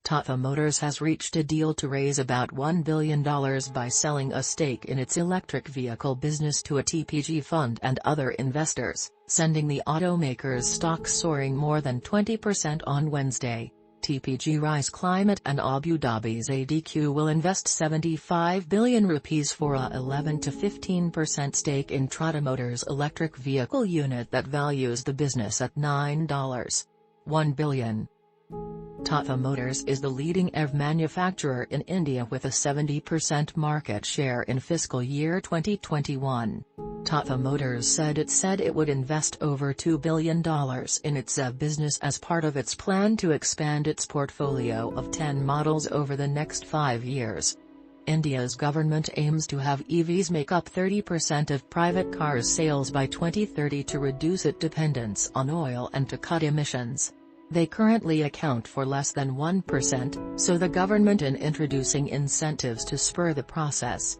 Tata Motors has reached a deal to raise about $1 billion by selling a stake in its electric vehicle business to a TPG fund and other investors, sending the automaker's stock soaring more than 20% on Wednesday. TPG Rise Climate and Abu Dhabi's ADQ will invest 75 billion rupees for a 11 to 15% stake in Tata Motors' electric vehicle unit that values the business at $9.1 billion. Tata Motors is the leading EV manufacturer in India with a 70% market share in fiscal year 2021. Tata Motors said it would invest over $2 billion in its EV business as part of its plan to expand its portfolio of 10 models over the next 5 years. India's government aims to have EVs make up 30% of private cars sales by 2030 to reduce its dependence on oil and to cut emissions. They currently account for less than 1%, so the government is introducing incentives to spur the process.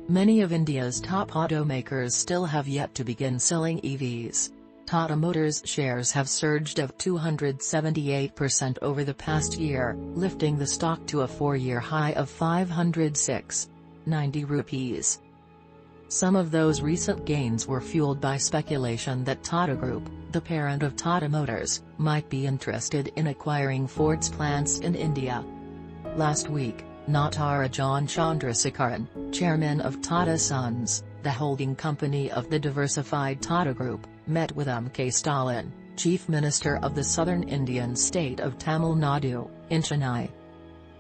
Many of India's top automakers still have yet to begin selling EVs. Tata Motors shares have surged of 278% over the past year, lifting the stock to a 4-year high of 506.90 rupees. Some of those recent gains were fueled by speculation that Tata Group, the parent of Tata Motors, might be interested in acquiring Ford's plants in India. Last week, Natarajan Chandrasekaran, chairman of Tata Sons, the holding company of the diversified Tata Group, met with Stalin, chief minister of the southern Indian state of Tamil Nadu, in Chennai.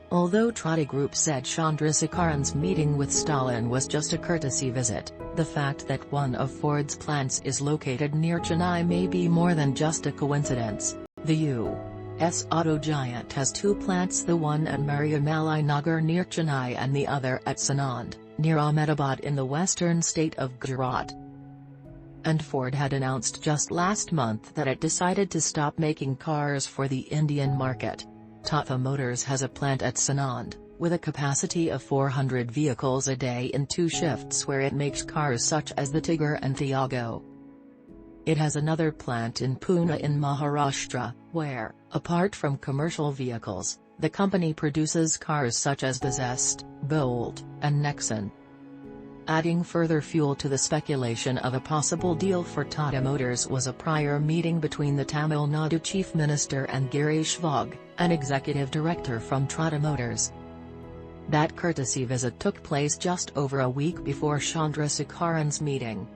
Although Tata Group said Chandrasekaran's meeting with Stalin was just a courtesy visit, the fact that one of Ford's plants is located near Chennai may be more than just a coincidence. The U.S. auto giant has 2 plants, the one at Maraimalai Nagar near Chennai and the other at Sanand, near Ahmedabad in the western state of Gujarat. And Ford had announced just last month that it decided to stop making cars for the Indian market. Tata Motors has a plant at Sanand, with a capacity of 400 vehicles a day in 2 shifts where it makes cars such as the Tigor and Tiago. It has another plant in Pune in Maharashtra, where, apart from commercial vehicles, the company produces cars such as the Zest, Bolt, and Nexon. Adding further fuel to the speculation of a possible deal for Tata Motors was a prior meeting between the Tamil Nadu Chief Minister and Girish, Wagh, an executive director from Tata Motors. That courtesy visit took place just over a week before Chandrasekaran's meeting.